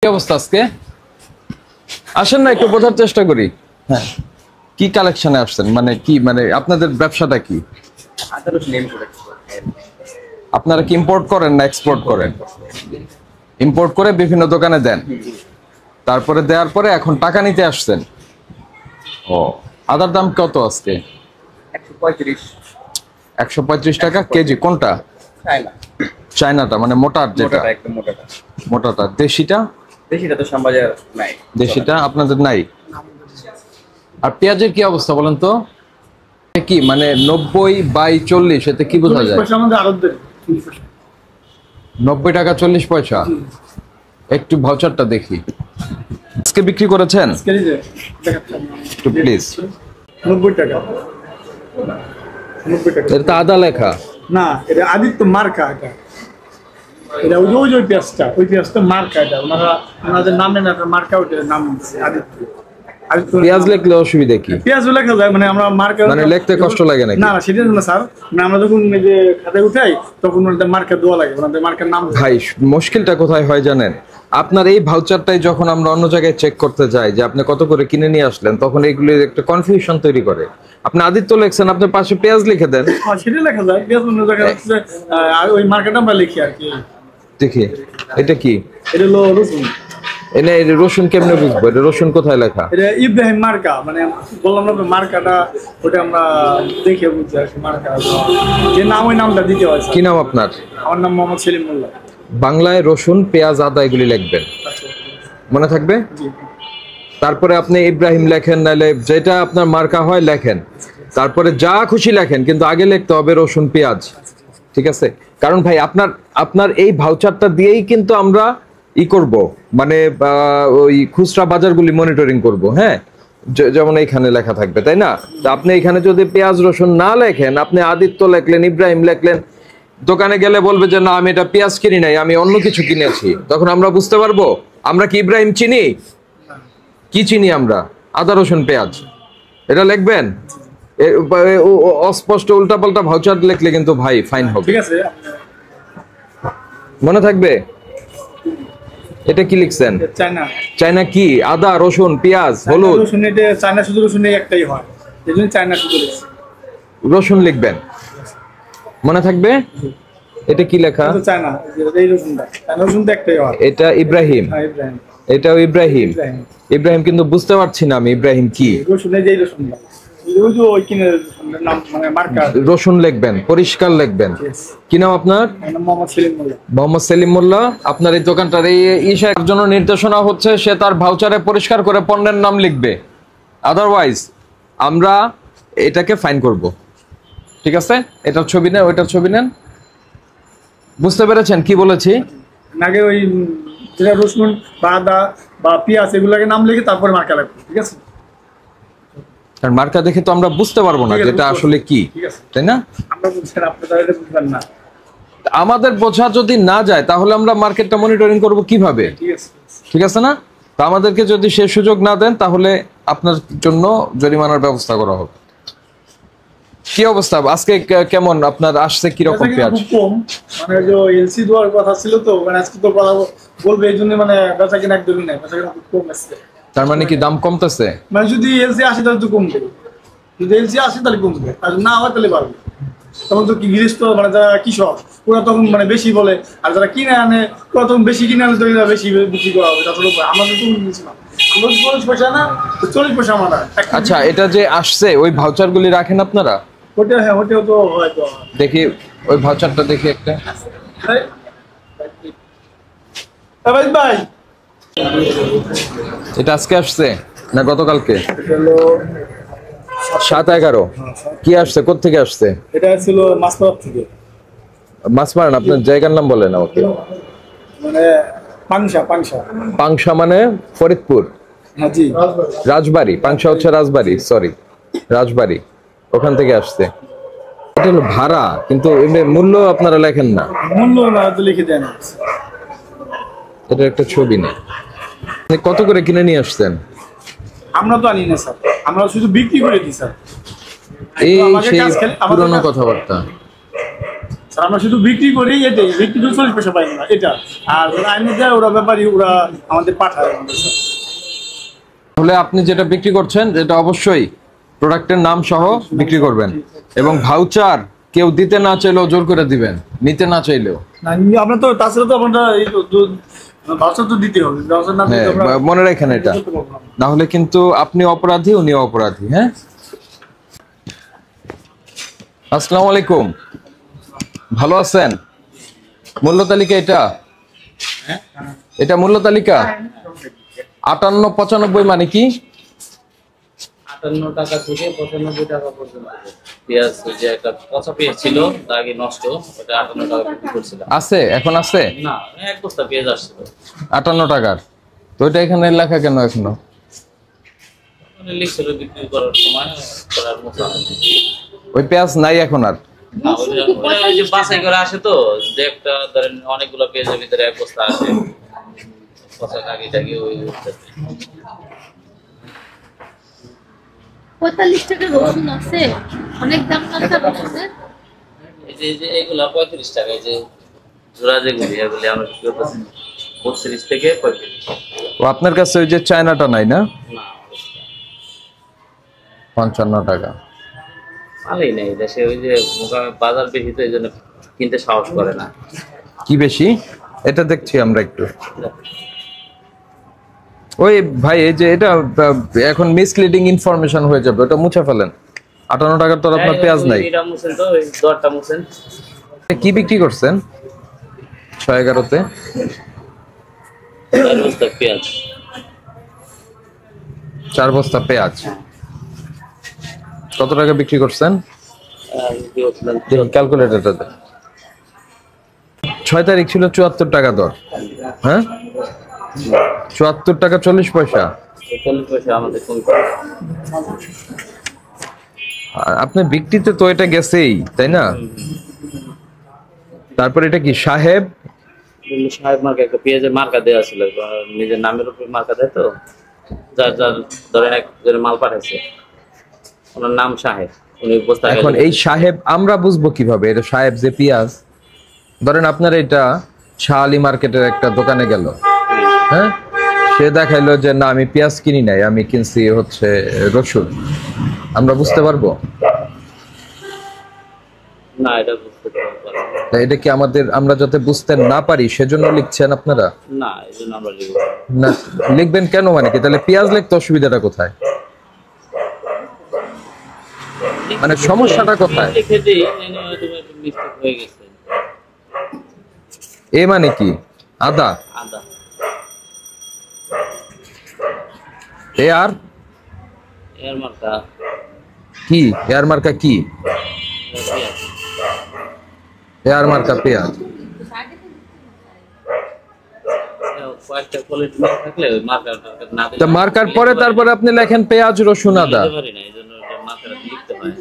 কি অবস্থা আজকে? আসেন না একটু বোঝার চেষ্টা করি। হ্যাঁ, কি কালেকশনে আসছেন, মানে কি, মানে আপনাদের ব্যবসাটা কি? আপনারা কি ইম্পোর্ট করেন না এক্সপোর্ট করেন? ইম্পোর্ট করে বিভিন্ন দোকানে দেন, তারপরে দেওয়ার পরে এখন টাকা নিতে আসছেন। ও, আদার দাম কত আজকে? 135 টাকা কেজি। কোনটা? চায়নাটা, মানে মোটা যেটা? মোটাটা। দেশিটা? দেশিটা তো শ্যামবাজার নাই। দেশিটা আপনাদের নাই। আর পেঁয়াজের কি অবস্থা বলেন তো? কি মানে 90/40, এতে কি বোঝা যায়? 90 টাকা 40 পয়সা। একটু ভাউচারটা দেখি। আজকে বিক্রি করেছেন একটু প্লিজ। 90 টাকা। 90 টাকা। এটা তো আদা লেখা না, এটা আদিত্য মার্কা। এটা ওই পেঁয়াজটা মার্কা। এটা ওনাদের নামে না, মার্কা, ওইটার নাম আদিত্য। পেঁয়াজ লিখলে অসুবিধা কি? পেঁয়াজ লেখা যায়, মানে আমরা মার্কা, মানে লিখতে কষ্ট লাগে নাকি? না না, সেটা না স্যার, মানে আমরা যখন এই যে খাতায় উঠাই তখন ওনাদের মার্কা দেওয়া লাগে, ওনাদের মার্কার নাম। ভাই, মুশকিলটা কোথায় হয় জানেন? আপনার এই ভাউচারটাই যখন আমরা অন্য জায়গায় চেক করতে যাই যে আপনি কত করে কিনে নিয়ে আসলেন, তখন এগুলি একটা কনফিউশন তৈরি করে। আপনি আদিত্য লিখছেন, আপনি পাশে পেঁয়াজ লিখে দেন। হ্যাঁ, সেটা লেখা যায়, পেঁয়াজ অন্য জায়গায় হচ্ছে ওই মার্কাটা আমরা লিখি আর কি। দেখি এটা কি? এটা হলো রসুন। এনে রসুন কেমনে বুঝবো? এটা রসুন কোথায় লেখা? এটা ইব্রাহিম মার্কা, মানে বললাম না মার্কাটা, ওটা আমরা দেখে বুঝছি আর কি। মার্কা যে নাম, ওই নামটা দিতে হয়। কি নাম আপনার? আমার নাম মোহাম্মদ সেলিম মোল্লা। বাংলায় রসুন, পেঁয়াজ, আদা এগুলি লিখবেন, মনে থাকবে। জি। তারপরে আপনি ইব্রাহিম লেখেন, নাহলে যেটা আপনার মার্কা হয় লেখেন। তারপরে যা খুশি লেখেন, কিন্তু আগে লিখতে হবে রসুন পেঁয়াজ। ঠিক আছে? কারণ ভাই আপনার এই ভাউচারটা দিয়েই কিন্তু আমরা করব, মানে ওই খুচরা বাজারগুলি মনিটরিং করব। হ্যাঁ, যেমন এইখানে লেখা থাকবে, তাই না? তো আপনি এখানে যদি পেঁয়াজ রসুন না লেখেন, আপনি আদিত্য লেখলেন, ইব্রাহিম লেখলেন, দোকানে গেলে বলবে যে না, আমি এটা পেঁয়াজ কিনি নাই, আমি অন্য কিছু কিনেছি। তখন আমরা বুঝতে পারবো আমরা কি ইব্রাহিম চিনি? কি চিনি আমরা? আদা রসুন পেঁয়াজ। এটা লিখবেন। অস্পষ্ট উল্টাপাল্টা ভাউচার লিখলে কিন্তু ভাই ফাইন হবে। ঠিক আছে, মনে থাকবে। এটা কি লিখছেন? চায়না। চায়না কি? আদা রসুন পেঁয়াজ হলুদ। রসুন, এটা চায়না শুধু রসুন একটাই হয়, এই জন্য চায়না শুধু রসুন লিখবেন, মনে থাকবে। এটা কি লেখা? চায়না, এই রসুনটা, চায়না রসুন তো একটাই হয়। এটা ইব্রাহিম। হ্যাঁ, ইব্রাহিম। এটাও ইব্রাহিম। ইব্রাহিম কিন্তু বুঝতে পারছি না আমি ইব্রাহিম কি। রসুন, এই যে রসুনটা, ওই যে ওই কিনে রসুনের নাম, মানে মার্কা। রসুন লিখবেন, পরিষ্কার লিখবেন। কি নাম আপনার? মোহাম্মদ সেলিম মোল্লা। মোহাম্মদ সেলিম মোল্লা। আপনার এই দোকানটার এই ইশার জন্য নির্দেশনা হচ্ছে সে তার ভাউচারে পরিষ্কার করে পণ্যের নাম লিখবে, আদারওয়াইজ আমরা এটাকে ফাইন করব। ঠিক আছে? এটার ছবি নেন, ওইটার ছবি নেন। বুঝতে পেরেছেন কি বলেছি? আগে ওই যেটা রসুন বা আদা বা পেঁয়াজ এগুলোকে নাম লিখে তারপরে মার্কা লাগবে। ঠিক আছে? কারণ মার্কা দেখে তো আমরা বুঝতে পারবো না যেটা আসলে কি, তাই না? আমরা বুঝছেন, আপনারা এটা বুঝবেন না। আমাদের বোঝা যদি না যায়, তাহলে আমরা মার্কেটটা মনিটরিং করব কিভাবে? ঠিক আছে না? তো আমাদেরকে যদি সে সুযোগ না দেন, তাহলে আপনার জন্য জরিমানার ব্যবস্থা করা হবে। কি অবস্থা আজকে? কেমন আপনার আসছে? কি রকম পেঁয়াজ? কম, মানে যে এলসি দেওয়ার কথা ছিল, তো মানে আজকে তো কথা বলবে, এই জন্য মানে বেচা কিনা একদমই নাই, বেচা কিনা খুব কম আসছে। তার মানে কি দাম কমতেছে? মানে যদি এলসি আসে তাহলে তো কমবে, যদি এলসি আসে তাহলে কমবে, আর না হয় তাহলে বাড়বে। তখন তো কি গৃহস্থ, মানে যারা কৃষক, ওরা তখন মানে বেশি বলে, আর যারা কিনে আনে ওরা তখন বেশি কিনে আনলে তো বেশি বিক্রি করা হবে। তাছাড়া আমাদের তো নিচ্ছিলাম, আমরা 40 পয়সা না, 40 পয়সা আমরা। আচ্ছা, এটা যে আসছে ওই ভাউচার গুলি রাখেন আপনারা? ওটা, হ্যাঁ, ওটাও তো হয়তো। দেখি ওই ভাউচারটা দেখি একটা। ভাই, এটা আজকে আসছে না গতকালকে? 7/11। কি আসছে? কোত্থেকে আসছে? এটা ছিল মাছপাড়া থেকে। মাছমারান? আপনার জায়গার নাম বলেন আমাকে। মানে পাংশা। পাংশা মানে ফরিদপুর? হ্যাঁ, জি। রাজবাড়ি। পাংশা হচ্ছে রাজবাড়ি, সরি, রাজবাড়ি। ওখান থেকে আসছে। এটা হলো ভাড়া, কিন্তু এমনি মূল্য আপনারা লেখেন না। মূল্য না তো লিখে দেন। এটা একটা ছবি নেই। কত করে কিনে নিয়ে আসছেন? আমরা তো আনি না স্যার, আমরা শুধু বিক্রি করে দিই স্যার। এই সেই পুরনো কথাবার্তা। স্যার আমরা শুধু বিক্রি করি, এটাই বিক্রি 40 পয়সা পাই না এটা। আর যারা আইনে দেয় ওরা ব্যাপারী, ওরা আমাদের পাঠায় আমাদের, স্যার। তাহলে আপনি যেটা বিক্রি করছেন এটা অবশ্যই প্রোডাক্টের নাম সহ বিক্রি করবেন, এবং ভাউচার কেউ দিতে না চাইলেও জোর করে দিবেন, নিতে না চাইলেও। না আপনার তো তাছাড়া তো আপনারা এই ভাউচার তো দিতে হবে, ভাউচার না দিলে হ্যাঁ, আমরা মনে রাখেন এটা, করতে পারবো না। না হলে কিন্তু আপনি অপরাধী, উনিও অপরাধী। হ্যাঁ, আসসালামু আলাইকুম, ভালো আছেন? মূল্য তালিকা এটা, এটা মূল্য তালিকা 58-95 মানে কি? 58 টাকা থেকে 95 টাকা পর্যন্ত পেঁয়াজ, যে একটা পচা পেঁয়াজ ছিল তা আগে নষ্ট, ওটা 58 টাকা বিক্রি করছিলাম। আছে, এখন আছে না, এক বস্তা পেঁয়াজ আসছিল 58 টাকার, তো এটা এখানে লেখা কেন এখনো? মানে লিখছিল বিক্রি করার সময়, করার মতো হয়নি। ওই পেঁয়াজ নাই এখন আর? না, ওই যে বাছাই করে আসে তো, যে একটা ধরেন অনেকগুলো পেঁয়াজের ভিতরে এক বস্তা আসে, পচা কাকি টাকি ওই 45 টাকা রসুন আছে, অনেক দাম না স্যার রসুনের? এই যে এগুলা 35 টাকা, এই যে জোড়া যেগুলি এগুলি আমরা বিক্রি করতেছি 32 থেকে 35। ও আপনার কাছে ওই যে চায়নাটা নাই না? না, 55 টাকা। ভালোই নেই দেশে, ওই যে বাজার বেশি তো এই জন্য কিনতে সাহস করে না। কি বেশি? এটা দেখছি আমরা একটু। ওই ভাই এই যে এটা এখন মিসলিডিং ইনফরমেশন হয়ে যাবে, ওটা মুছে ফেলেন। 58 টাকার তো আর আপনার পেঁয়াজ নাই। এটা মুছেন তো, ওই দরটা মুছেন। কি বিক্রি করছেন 611-তে? 4 বস্তা পেঁয়াজ। 4 বস্তা পেঁয়াজ কত টাকা বিক্রি করছেন? আর কি বলছিলাম, ক্যালকুলেটরটা দেন। 6 তারিখ ছিল 74 টাকা দর। হ্যাঁ, 74 টাকা 40 পয়সা। 40 পয়সা আমাদের কম। আর আপনার বিক্রিতে তো এটা গেছেই, তাই না? তারপর এটা কি সাহেব? সাহেব মার্কা, একটা পেঁয়াজের মার্কা দেওয়া ছিল, নিজের নামের উপর মার্কা দেয় তো, যার যার ধরেন একজনের মাল পাঠাইছে, ওনার নাম সাহেব, উনি বস্তা। এখন এই সাহেব আমরা বুঝবো কিভাবে এটা সাহেব যে পেঁয়াজ? ধরেন আপনার এটা শাহ আলী মার্কেটের একটা দোকানে গেল, হ্যাঁ, সে দেখাইলো যে না আমি পেঁয়াজ কিনি নাই, আমি কিনছি হচ্ছে রসুন, আমরা বুঝতে পারবো? না, এটা বুঝতে পারবো না। তা এটা কি আমাদের, আমরা যাতে বুঝতে না পারি সেজন্য লিখছেন আপনারা? না, এই জন্য আমরা লিখব না, লিখবেন কেন মানে কি? তাহলে পেঁয়াজ লিখতে অসুবিধাটা কোথায়? মানে সমস্যাটা কোথায়? লিখে দিই, হয়তো একটু মিস্টেক হয়ে গেছে। এ মানে কি? আদা? আদা। এ আর এর মার্কা কি? এয়ার মার্কা কি? পেঁয়াজ। এয়ার মার্কা পেঁয়াজ। কয়েকটা কোয়ালিটি না থাকলে ওই মার্কার না দিলে তা মার্কার পরে তারপরে আপনি লেখেন পেঁয়াজ রসুন আদা। লিখতে পারি না, এই জন্য মার্কার লিখতে হয়।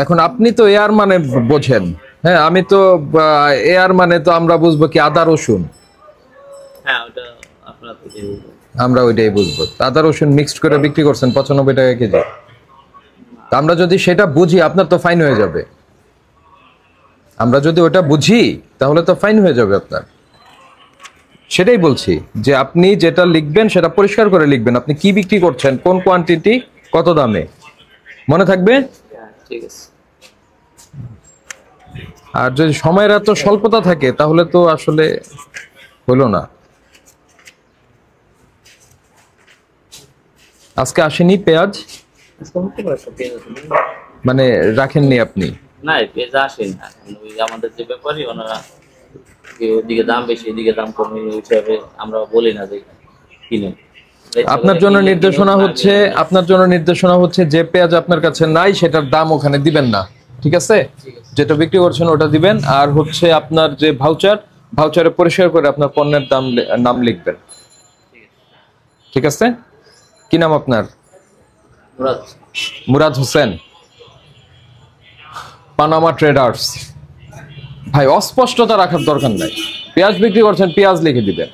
এখন আপনি তো এয়ার মানে বোঝেন, হ্যাঁ, আমি তো এয়ার মানে তো আমরা বুঝবো কি আদা রসুন, হ্যাঁ, ওটা আপনার থেকে আমরা ওইটাই বুঝবো। আদা রসুন মিক্সড করে বিক্রি করছেন 95 টাকা কেজি। তা আমরা যদি সেটা বুঝি আপনার তো ফাইন হয়ে যাবে। আমরা যদি ওটা বুঝি তাহলে তো ফাইন হয়ে যাবে আপনার। সেটাই বলছি যে আপনি যেটা লিখবেন সেটা পরিষ্কার করে লিখবেন, আপনি কি বিক্রি করছেন, কোন কোয়ান্টিটি, কত দামে, মনে থাকবে। ঠিক আছে। আর যদি সময়ের এত স্বল্পতা থাকে তাহলে তো আসলে হলো না। আজকে আসেনি পেঁয়াজ, মানে রাখেননি আপনি? না, পেঁয়াজ আসে না, ওই আমাদের যে ব্যাপারী ওনারা ওইদিকে দাম বেশি, এদিকে দাম কম, ওই হিসাবে আমরা বলি না যে কিনে। আপনার জন্য নির্দেশনা হচ্ছে, আপনার জন্য নির্দেশনা হচ্ছে যে পেঁয়াজ আপনার কাছে নাই সেটার দাম ওখানে দিবেন না, ঠিক আছে? যেটা বিক্রি করছেন ওটা দিবেন। আর হচ্ছে আপনার যে ভাউচার, ভাউচারে পরিষ্কার করে আপনার পণ্যের নাম লিখবেন, ঠিক আছে? কি নাম আপনার? Murad Hossain, Panama traders. ভাই অস্পষ্টতা রাখার দরকার নাই, পেঁয়াজ বিক্রি করছেন পেঁয়াজ লিখে দিবেন।